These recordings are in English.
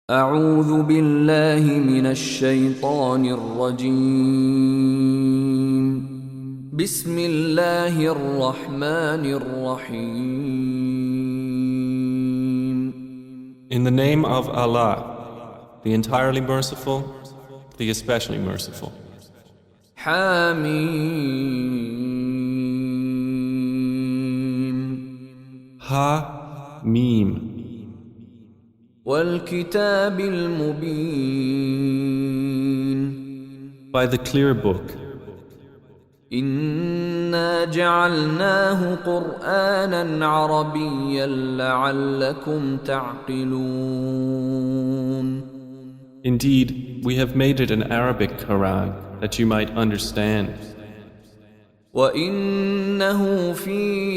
أعوذ بالله من الشيطان الرجيم. بسم الله الرحمن الرحيم. In the name of Allah, the entirely merciful, the especially merciful. حاميم. Ha, Mim. والكتاب المبين. By the clear book. إنا جعلناه قرآنا عربيا لعلكم تعقلون. Indeed, we have made it an Arabic Quran that you might understand. وإنه في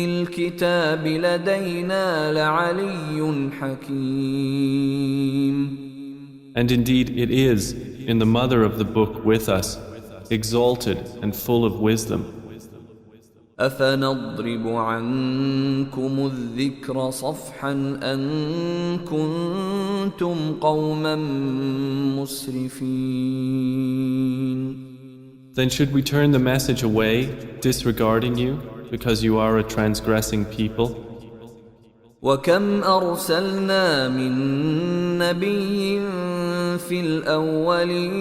الكتاب لدينا لعلي حكيم. And indeed it is in the mother of the book with us, exalted and full of wisdom. أفنضرب عنكم الذكر صفحا أن كنتم قوما مسرفين. Then should we turn the message away, disregarding you, because you are a transgressing people? وكم أرسلنا من نبي في الأولين.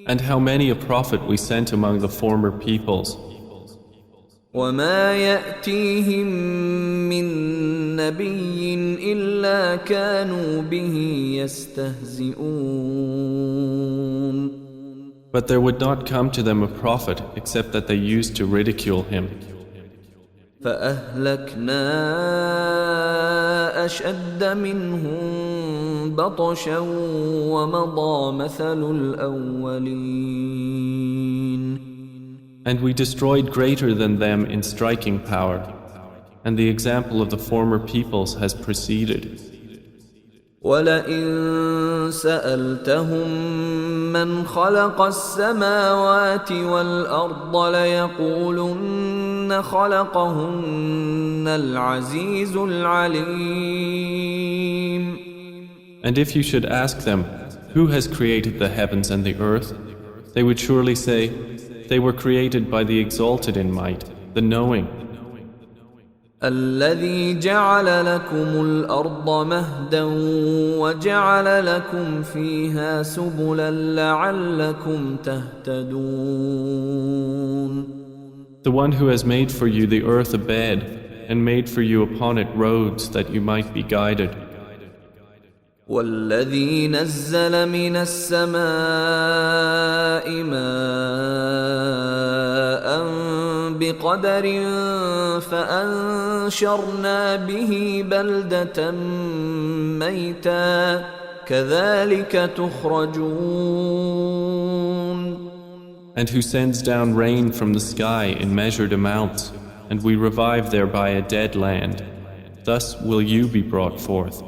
And how many a prophet we sent among the former peoples. وما يأتيهم من نبي إلا كانوا به يستهزئون. But there would not come to them a prophet except that they used to ridicule him. فأهلكنا أشد منهم بطشا ومضى مثل الأولين. And we destroyed greater than them in striking power, and the example of the former peoples has preceded. ولئن سألتهم من خلق السماوات والأرض ليقولن خلقهن العزيز العليم. And if you should ask them, who has created the heavens and the earth, they would surely say, they were created by the exalted in might, the knowing. الذي جعل لكم الأرض مهدا وجعل لكم فيها سبلا لعلكم تهتدون. The one who has made for you the earth a bed and made for you upon it roads that you might be guided. والذي نزل من السماء ماء بقدر فأنشرنا به بلدة ميتا كذلك تخرجون. And who sends down rain from the sky in measured amounts, and we revive thereby a dead land. Thus will you be brought forth.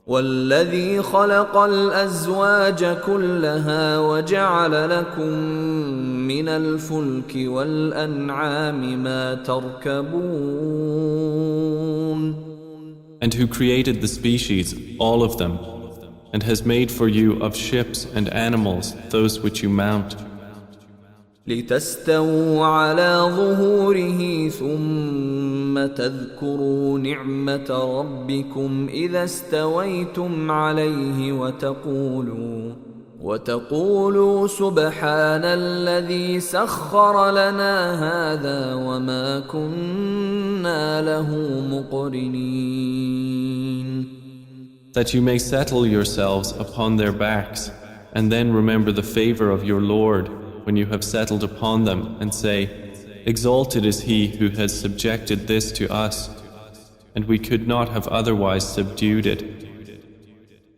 والذي خلق الأزواج كلها وجعل لكم من الفلك والأنعام ما تركبون. And who created the species, all of them, and has made for you of ships and animals those which you mount. لتستووا على ظهوره ثم تذكروا نعمة ربكم إذا استويتم عليه وتقولوا سبحان الذي سخر لنا هذا وما كنا له مقرنين. That you may settle yourselves upon their backs, and then remember the favor of your Lord when you have settled upon them, and say, exalted is he who has subjected this to us, and we could not have otherwise subdued it.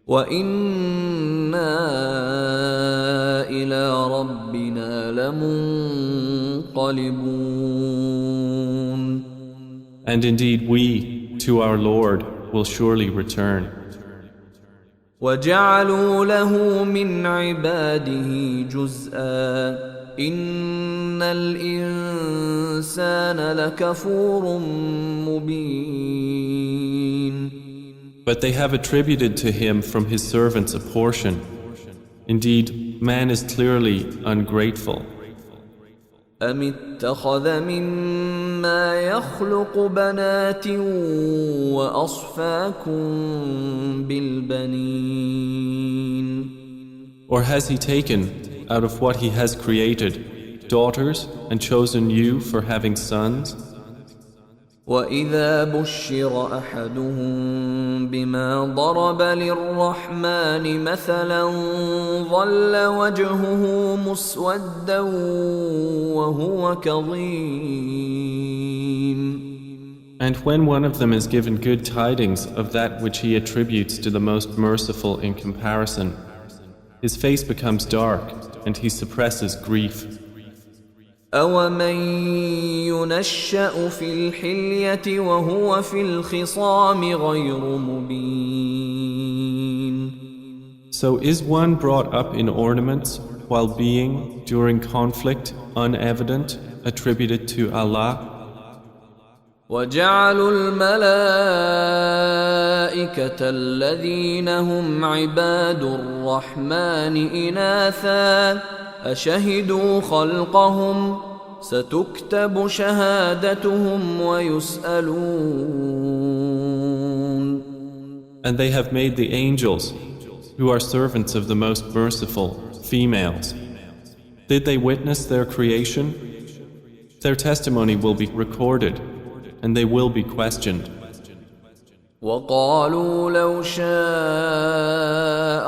وَإِنَّا إِلَى رَبِّنَا لَمُنقَلِبُونَ. And indeed we, to our Lord, will surely return. وَجَعَلُوا لَهُ مِنْ عِبَادِهِ جُزْءًا إن الإنسان لكفور مبين. But they have attributed to him from his servants a portion. Indeed, man is clearly ungrateful. أم اتخذ مما يخلق بنات وأصفاكم بالبنين. Or has he taken, out of what he has created, daughters and chosen you for having sons? وإذا بشر أحدهم بما ضرب للرحمن مثلا ظل وجهه مسودا وهو كظيم. And when one of them is given good tidings of that which he attributes to the most merciful in comparison, his face becomes dark and he suppresses grief. أَوَمَن يُنَشَّأُ فِي الْحِلْيَةِ وَهُوَ فِي الْخِصَامِ غَيْرُ مُبِينٍ. So is one brought up in ornaments while being, during conflict, unevident, attributed to Allah? وَجَعَلُوا الْمَلَائِكَةَ الَّذِينَ هُمْ عِبَادُ الرَّحْمَنِ إِنَاثًا أشهدوا خلقهم ستكتب شهادتهم ويسألون. And they have made the angels, who are servants of the most merciful, females. Did they witness their creation? Their testimony will be recorded, and they will be questioned. وقالوا لو شاء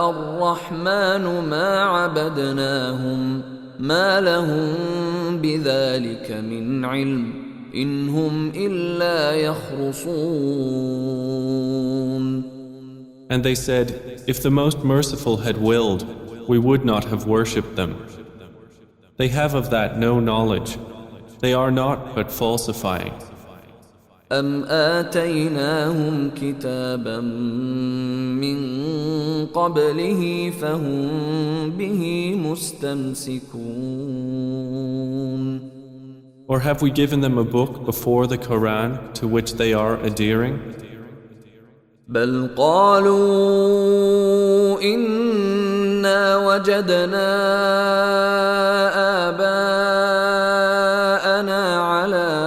الرحمن ما عبدناهم ما لهم بذلك من علم إن هم إلا يخرصون. And they said, if the most merciful had willed, we would not have worshipped them. They have of that no knowledge. They are not but falsifying. أم آتيناهم كتابا من قبله فهم به مستمسكون. Or have we given them a book before the Quran to which they are adhering? بل قالوا إنا وجدنا آباءنا على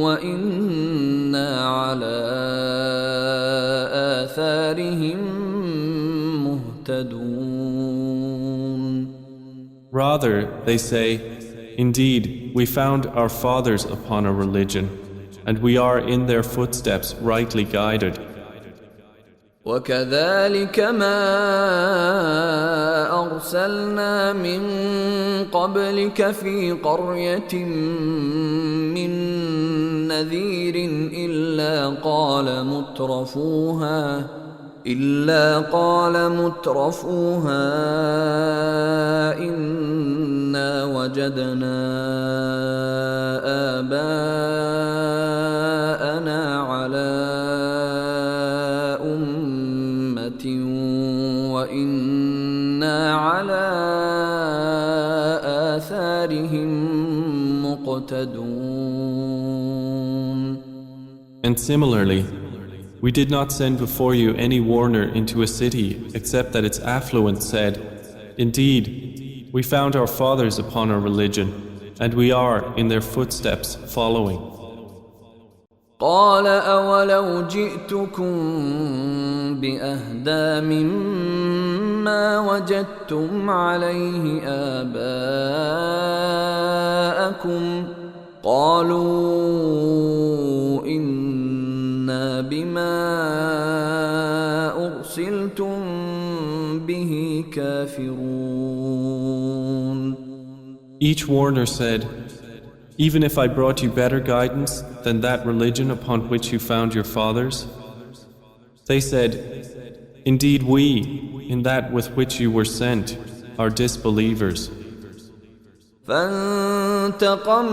وإنا على آثارهم مهتدون. Rather, they say, indeed, we found our fathers upon a religion, and we are in their footsteps rightly guided. وكذلك ما أرسلنا من قبلك في قرية من نذير إلا قال مترفوها إنا وجدنا آباءنا على وإنا على آثارهم مقتدون. And similarly, we did not send before you any warner into a city except that its affluent said, indeed, we found our fathers upon a religion, and we are in their footsteps following. قال أولو جئتكم بأهدى مما وجدتم عليه آباءكم قالوا إنا بما أرسلتم به كافرون. Each warner said, even if I brought you better guidance than that religion upon which you found your fathers? They said, indeed we, in that with which you were sent, are disbelievers. فانتقمنا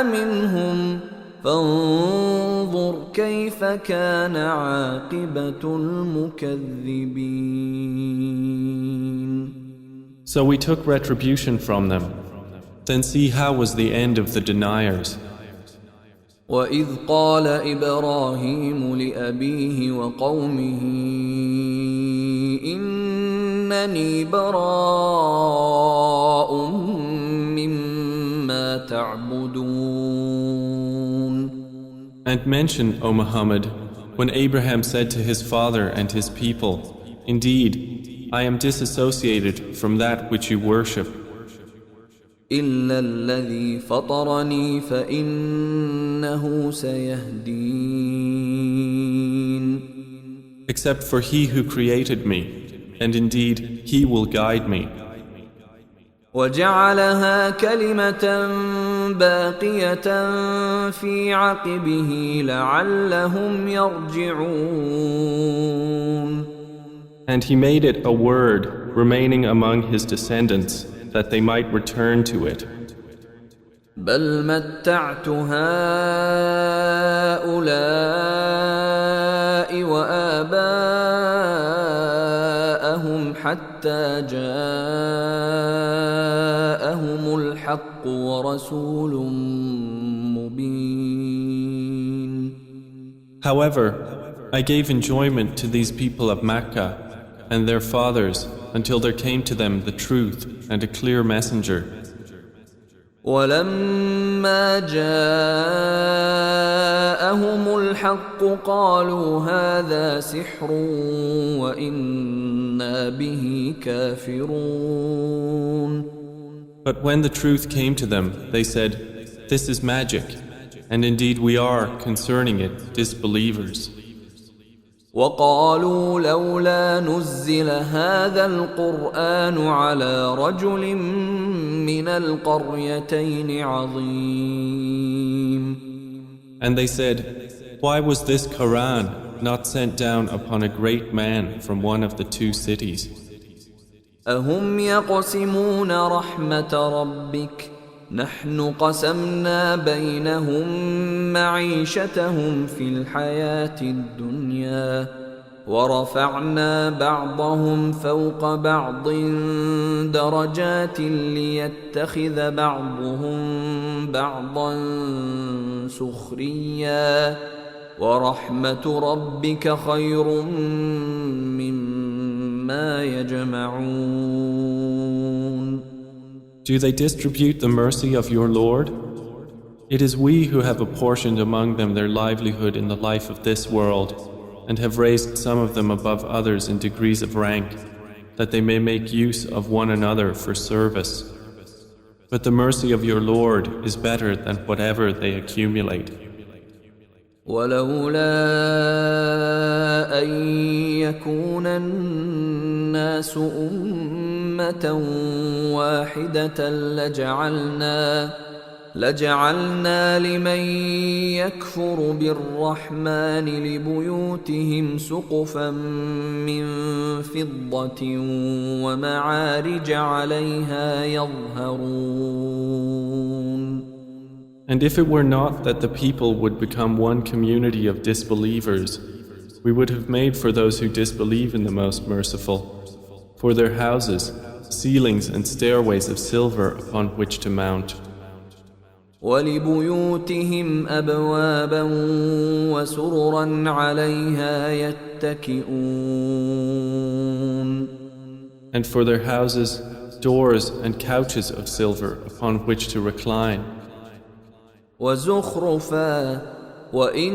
منهم فانظر كيف كان عاقبة المكذبين. So we took retribution from them. Then see how was the end of the deniers. وإذ قال إبراهيم لأبيه وقومه إنني براء مما تعبدون. And mention, O Muhammad, when Abraham said to his father and his people, Indeed, I am disassociated from that which you worship. إلا الذي فطرني فإنه سيهدين. Except for he who created me, and indeed he will guide me. وجعلها كلمة باقية في عقبه لعلهم يرجعون. And he made it a word remaining among his descendants, that they might return to it. بل متعت هؤلاء وآباءهم حتى جاءهم الحق ورسول مبين. However, I gave enjoyment to these people of Mecca and their fathers until there came to them the truth and a clear messenger. ولما جاءهم الحق قالوا هذا سحر وإنا به كافرون. But when the truth came to them, they said, This is magic, and indeed we are, concerning it, disbelievers. وقالوا لولا نزل هذا القرآن على رجل من القريتين عظيم. And they said, Why was this Quran not sent down upon a great man from one of the two cities? أهم يقسمون رحمة ربك نحن قسمنا بينهم معيشتهم في الحياة الدنيا ورفعنا بعضهم فوق بعض درجات ليتخذ بعضهم بعضا سخريا ورحمة ربك خير مما يجمعون. Do they distribute the mercy of your Lord? It is we who have apportioned among them their livelihood in the life of this world, and have raised some of them above others in degrees of rank, that they may make use of one another for service. But the mercy of your Lord is better than whatever they accumulate. ولولا أن يكون الناس أمة واحدة لجعلنا لمن يكفر بالرحمن لبيوتهم سقفا من فضة ومعارج عليها يظهرون. And if it were not that the people would become one community of disbelievers, we would have made for those who disbelieve in the Most Merciful, for their houses, ceilings and stairways of silver upon which to mount. وَلِبُيُوتِهِمْ أَبْوَابًا وَسُرُرًا عَلَيْهَا يَتَّكِئُونَ. And for their houses, doors and couches of silver upon which to recline. وَزُخْرُفًا وَإِن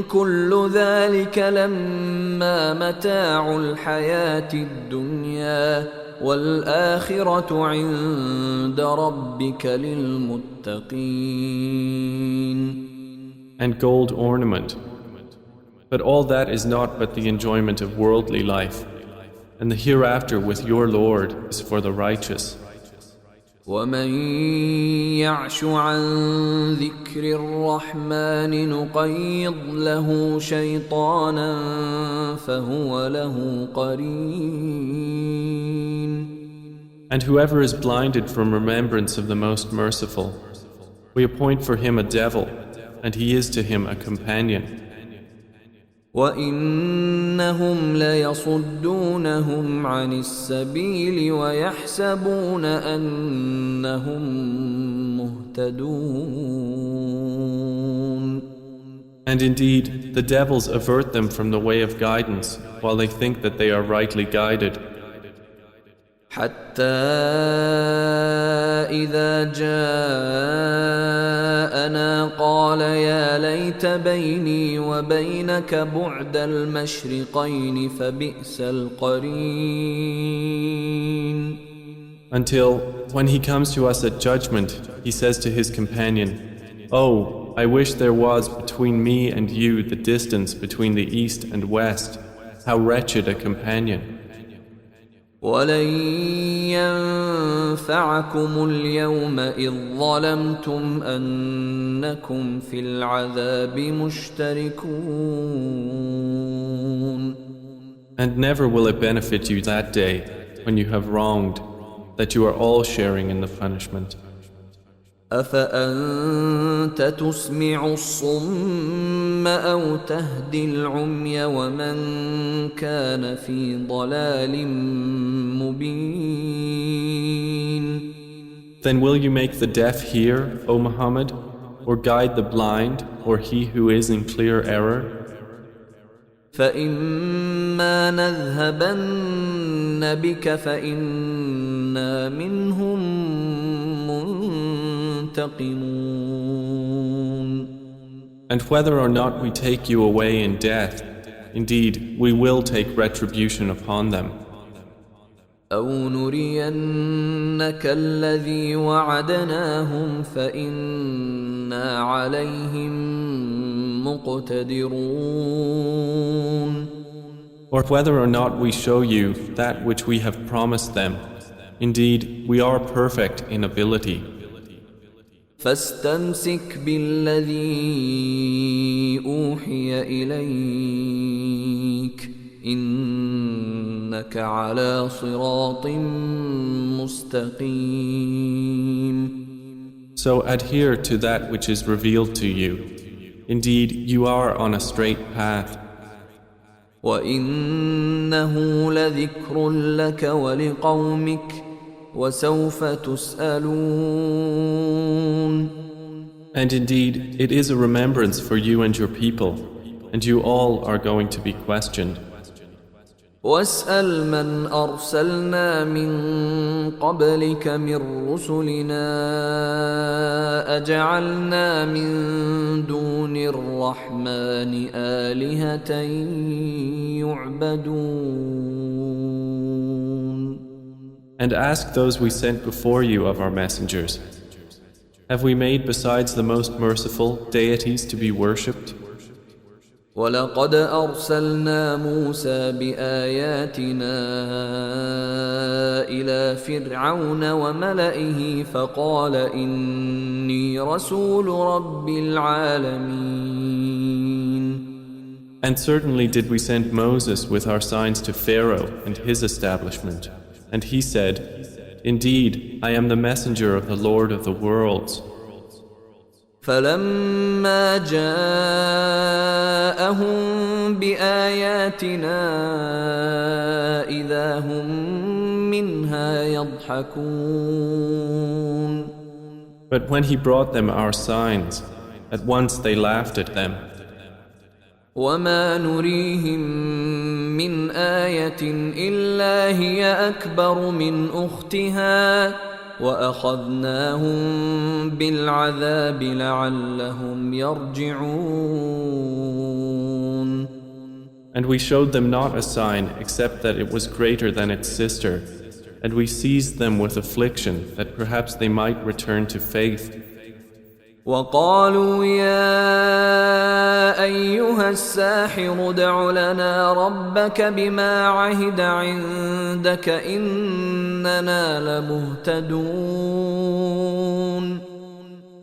كُلُّ ذَلِكَ لَمَّا مَتَاعُ الْحَيَاةِ الدُّنْيَا وَالْآخِرَةُ عِندَ رَبِّكَ لِلْمُتَّقِينَ. And gold ornament. But all that is not but the enjoyment of worldly life, and the hereafter with your Lord is for the righteous. وَمَن يَعْشُ عَن ذِكْرِ الرَّحْمَنِ نُقَيِّضْ لَهُ شَيْطَانًا فَهُوَ لَهُ قَرِينٌ. And whoever is blinded from remembrance of the Most Merciful, we appoint for him a devil, and he is to him a companion. وإنهم ليصدونهم عن السبيل ويحسبون أنهم مهتدون. And indeed, the devils avert them from the way of guidance, while they think that they are rightly guided. حتى إذا جاءنا قال يا ليت بيني وبينك بعد المشرقين فبئس القرين. Until, when he comes to us at judgment, he says to his companion, "Oh, I wish there was between me and you the distance between the east and west. How wretched a companion." ولن ينفعكم اليوم إذ ظلمتم أنكم في العذاب مشتركون. And never will it benefit you that day, when you have wronged, that you are all sharing in the punishment. أفأنت تسمع الصم أو تهدي العمي ومن كان في ضلال مبين. Then will you make the deaf hear, O Muhammad, or guide the blind, or he who is in clear error? فإما نذهبن بك فإنا منهم منتقمون. And whether or not we take you away in death, indeed we will take retribution upon them. أو نرينك الذي وعدناهم فإنا عليهم مقتدرون. Or whether or not we show you that which we have promised them, indeed we are perfect in ability. فاستمسك بالذي أوحي إليك إنك على صراط مستقيم. So adhere to that which is revealed to you. Indeed, you are on a straight path. وإنه لذكر لك ولقومك وسوف تسألون. And indeed, it is a remembrance for you and your people, and you all are going to be questioned. واسأل من أرسلنا من قبلك من رسلنا أجعلنا من دون الرحمن آلهة يعبدون. And ask those we sent before you of our messengers, have we made besides the most merciful deities to be worshipped? ولقد أرسلنا موسى بآياتنا إلى فرعون وملئه فقال إني رسول رب العالمين. And certainly did we send Moses with our signs to Pharaoh and his establishment, and he said, "Indeed, I am the messenger of the Lord of the worlds." فلما جاءهم بآياتنا إذا هم منها يضحكون. But when he brought them our signs, at once they laughed at them. وما نريهم من آية إلا هي أكبر من أختها وأخذناهم بالعذاب لعلهم يرجعون. And we showed them not a sign except that it was greater than its sister, and we seized them with affliction that perhaps they might return to faith. وقالوا يا أيها الساحر ادع لنا ربك بما عهد عندك إننا لمهتدون.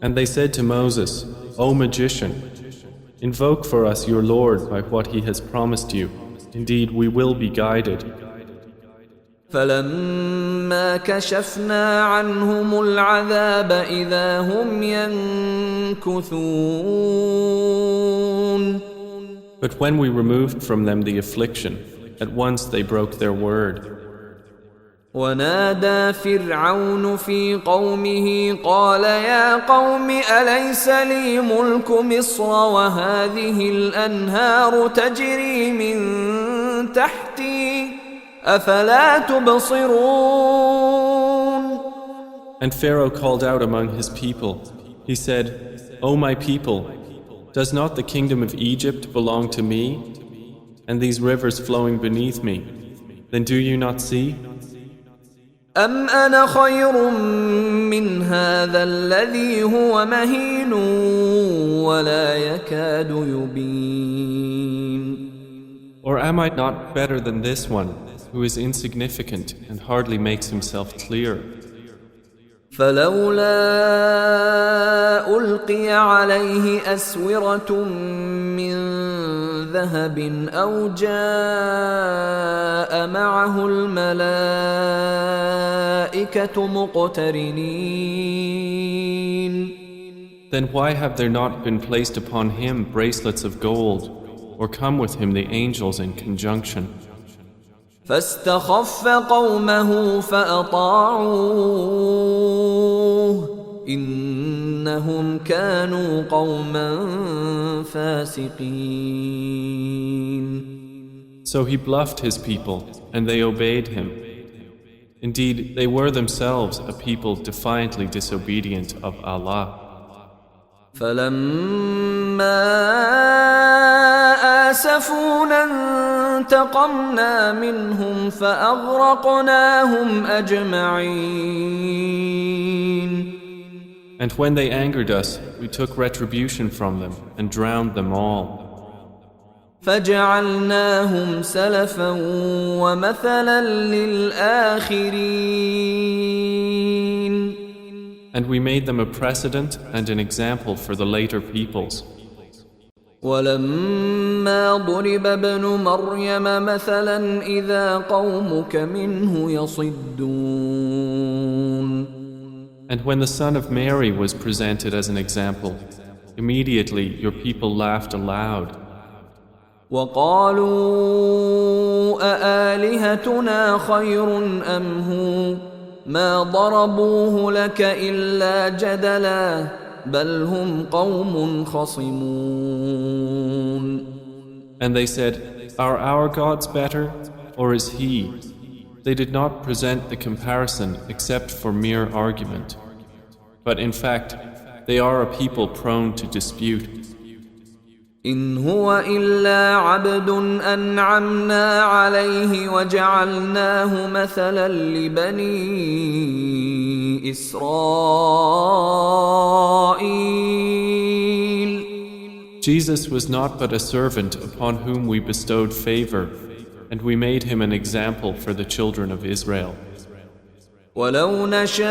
And they said to Moses, "O magician, invoke for us your Lord by what he has promised you. Indeed, we will be guided." فلما كشفنا عنهم العذاب إذا هم ينكثون. But when we removed from them the affliction, at once they broke their word. ونادى فرعون في قومه قال يا قوم أليس لي ملك مصر وهذه الأنهار تجري من تحتي أفلا تبصرون. And Pharaoh called out among his people. He said, O my people, does not the kingdom of Egypt belong to me, and these rivers flowing beneath me? Then do you not see? أم أنا خير من هذا الذي هو مهين ولا يكاد يبين. Or am I not better than this one, who is insignificant and hardly makes himself clear? فلولا ألقي عليه أسورة من ذهب أو جاء معه الملائكة مقترنين. Then why have there not been placed upon him bracelets of gold, or come with him the angels in conjunction? فاستخف قومه فأطاعوه إنهم كانوا قوما فاسقين. So he bluffed his people, and they obeyed him. Indeed, they were themselves a people defiantly disobedient of Allah. فلما آسفونا انتقمنا منهم فأغرقناهم أجمعين. And when they angered us, we took retribution from them and drowned them all. فجعلناهم سلفا ومثلا للآخرين. And we made them a precedent and an example for the later peoples. ولما ضرب ابن مريم مثلا إذا قومك منه يصدون. And when the son of Mary was presented as an example, immediately your people laughed aloud. وقالوا أآلهتنا خير أم هو ما ضربوه لك إلا جدلا بل هم قوم خصمون. And they said, Are our gods better, or is he? They did not present the comparison except for mere argument. But in fact, they are a people prone to dispute. إن هو إلا عبد أنعمنا عليه وجعلناه مثلا لبني إسرائيل. Jesus was not but a servant upon whom we bestowed favor, and we made him an example for the children of Israel. ولو نشاء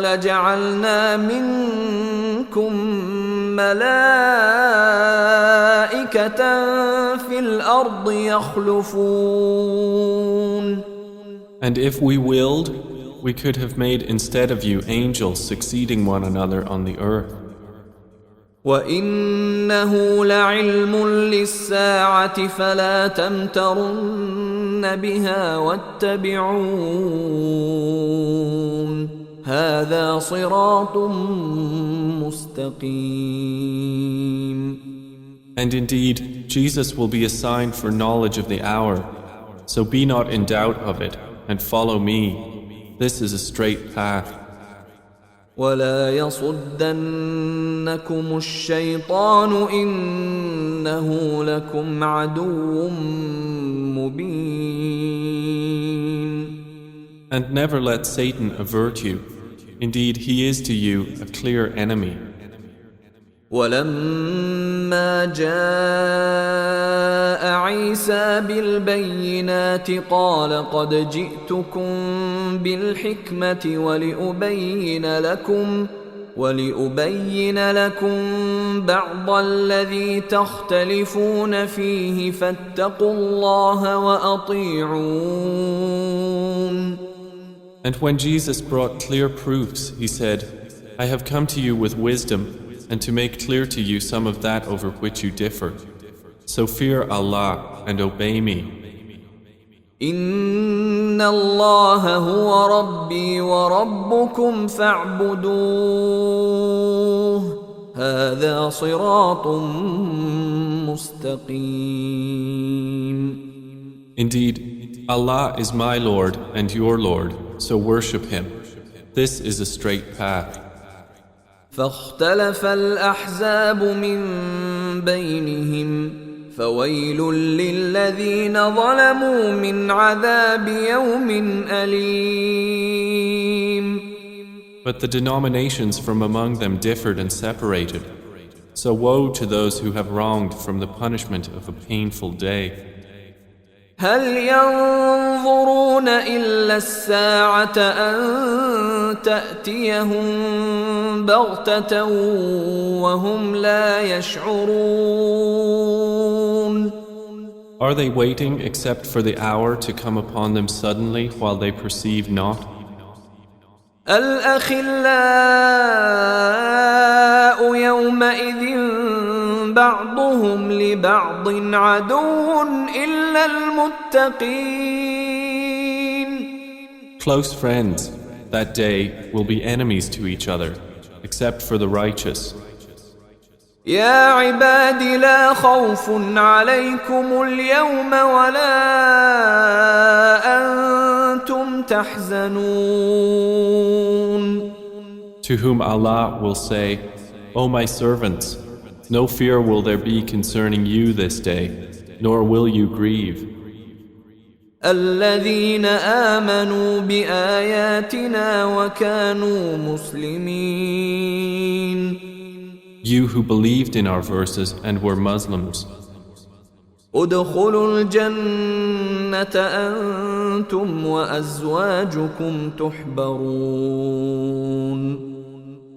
لجعلنا منكم ملائكة في الأرض يخلفون. And if we willed, we could have made instead of you angels succeeding one another on the earth. وإنه لعلم للساعة فلا تمترن بها واتبعون هذا صراط مستقيم. And indeed, Jesus will be a sign for knowledge of the hour, so be not in doubt of it, and follow me. This is a straight path. ولا يصدنكم الشيطان إنه لكم عدو مبين. And never let Satan avert you. Indeed, he is to you a clear enemy. ولما جاء عيسى بالبينات قال قد جئتكم بالحكمة ولأبين لكم بعض الذي تختلفون فيه فاتقوا الله وأطيعون. And when Jesus brought clear proofs, he said, I have come to you with wisdom, and to make clear to you some of that over which you differ. So fear Allah and obey me. إن الله هو ربي وربكم فاعبدوه هذا صراط مستقيم. Indeed, Allah is my Lord and your Lord, so worship Him. This is a straight path. فاختلف الأحزاب من بينهم فويل للذين ظلموا من عذاب يوم أليم. But the denominations from among them differed and separated. So woe to those who have wronged from the punishment of a painful day. هل ينظرون إلا الساعة أن تأتيهم بغتة وهم لا يشعرون. Are they waiting except for the hour to come upon them suddenly while they perceive not? الأخلاء يومئذ بعضهم لبعض عدو إلا المتقين. Close friends that day will be enemies to each other, except for the righteous. يا عباد لا خوف عليكم اليوم ولا أنتم تحزنون. To whom Allah will say, O my servants, no fear will there be concerning you this day, nor will you grieve. الذين آمنوا بآياتنا وكانوا مسلمين. You who believed in our verses and were Muslims. ادخلوا الجنة أنتم وأزواجكم تحبرون.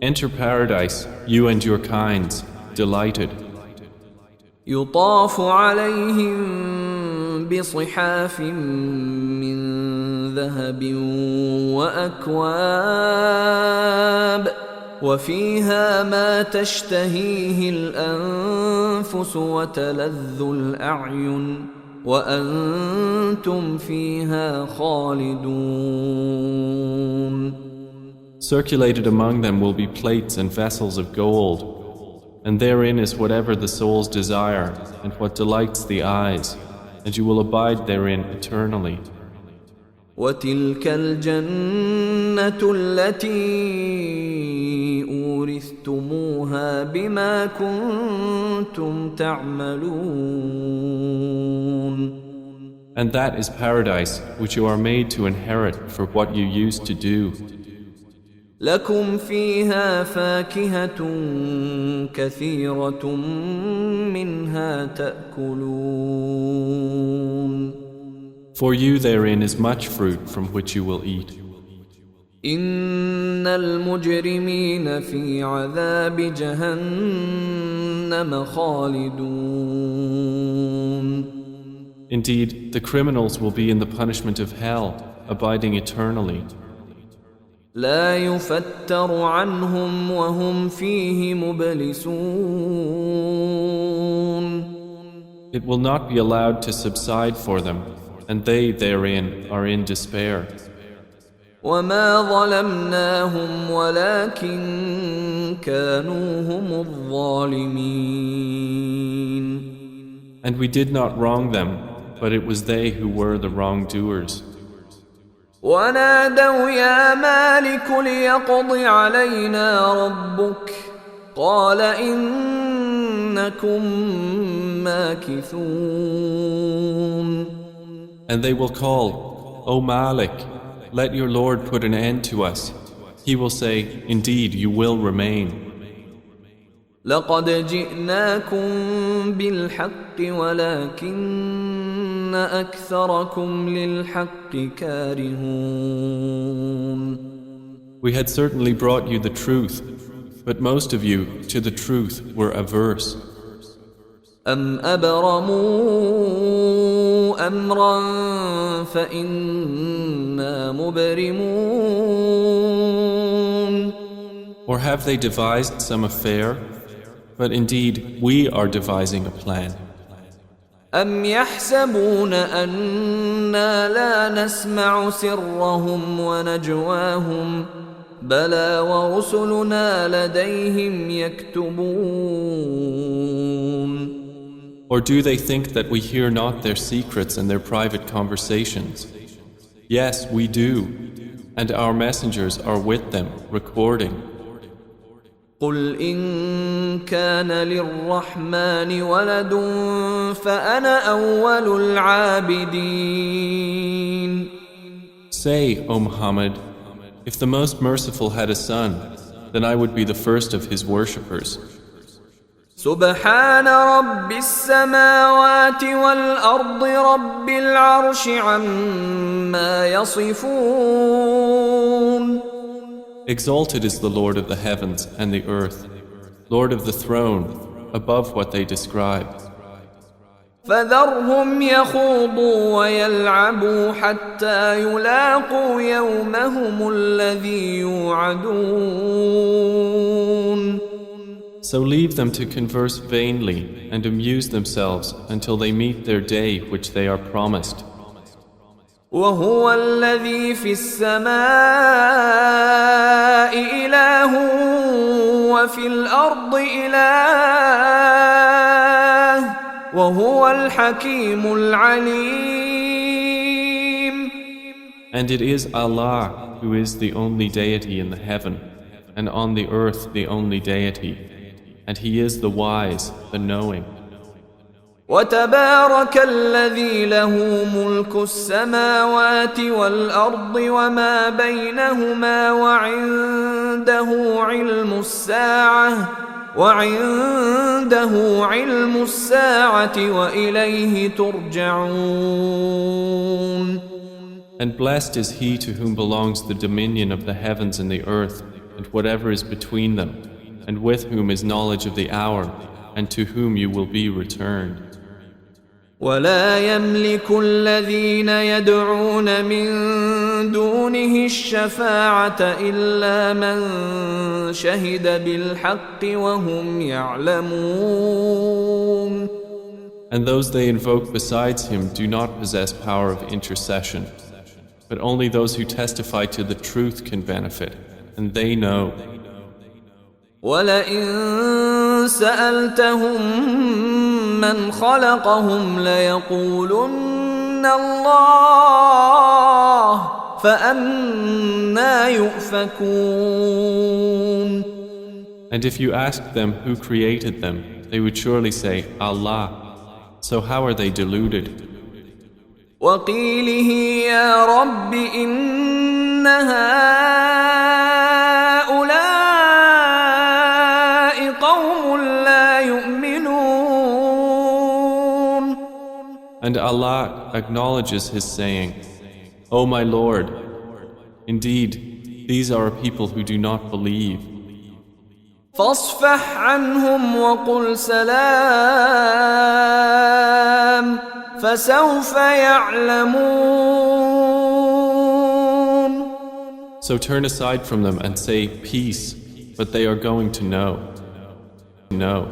Enter paradise, you and your kinds, delighted. يطاف عليهم بصحاف من ذهب وأكواب وفيها ما تشتهيه الأنفس وتلذ الأعين وأنتم فيها خالدون. Circulated among them will be plates and vessels of gold, and therein is whatever the souls desire and what delights the eyes, and you will abide therein eternally. وتلك الجنة التي أورثتموها بما كنتم تعملون. And that is paradise which you are made to inherit for what you used to do. لكم فيها فاكهة كثيرة منها تأكلون. For you therein is much fruit from which you will eat. إن المجرمين في عذاب جهنم خالدون. Indeed, the criminals will be in the punishment of hell, abiding eternally. لا يفتر عنهم وهم فيه مبلسون. It will not be allowed to subside for them, and they therein are in despair. وما ظلمناهم ولكن كانوا هم الظالمين. And we did not wrong them, but it was they who were the wrongdoers. ونادوا يا مالك ليقض علينا ربك قال إنكم ماكثون. And they will call, O Malik, let your Lord put an end to us. He will say, indeed, you will remain. لقد جئناكم بالحق ولكن أكثركم للحق كارهون. We had certainly brought you the truth, but most of you to the truth were averse. أم أبرموا أمرا فإنا مبرمون. Or have they devised some affair? But indeed, we are devising a plan. أم يحسبون أنا لا نسمع سرهم ونجواهم بلى ورسلنا لديهم يكتبون. Or do they think that we hear not their secrets and their private conversations? Yes, we do, and our messengers are with them, recording. قل إن كان للرحمن ولد فأنا أول العابدين. Say, O Muhammad, if the Most Merciful had a son, then I would be the first of his worshippers. سبحان رب السماوات والأرض رب العرش عما يصفون. Exalted is the Lord of the heavens and the earth, Lord of the throne, above what they describe. فذرهم يخوضوا ويلعبوا حتى يلاقوا يومهم الذي يوعدون. So leave them to converse vainly and amuse themselves until they meet their day which they are promised. وهو الذي في السماء إله وفي الأرض إله وهو الحكيم العليم. And it is Allah who is the only deity in the heaven, and on the earth the only deity, and He is the wise, the knowing. وتبارك الذي له ملك السماوات والأرض وما بينهما وعنده علم الساعة وإليه ترجعون. And blessed is he to whom belongs the dominion of the heavens and the earth and whatever is between them, and with whom is knowledge of the hour, and to whom you will be returned. ولا يملك الذين يدعون من دونه الشفاعة إلا من شهد بالحق وهم يعلمون. And those they invoke besides him do not possess power of intercession, but only those who testify to the truth can benefit, and they know. وَلَئِن سَأَلْتَهُم مَّنْ خَلَقَهُمْ لَيَقُولُنَّ اللَّهُ فَأَنَّىٰ يُؤْفَكُونَ. And if you asked them who created them, they would surely say, Allah. So how are they deluded? وَقِيلِهِ يَا رَبِّ إِنَّ هَٰؤُلَاءِ قَوْمٌ لَّا يُؤْمِنُونَ. And Allah acknowledges His saying, O my Lord, indeed, these are a people who do not believe. فاصفح عنهم وقل سلام فسوف يعلمون. So turn aside from them and say peace, but they are going to know. No.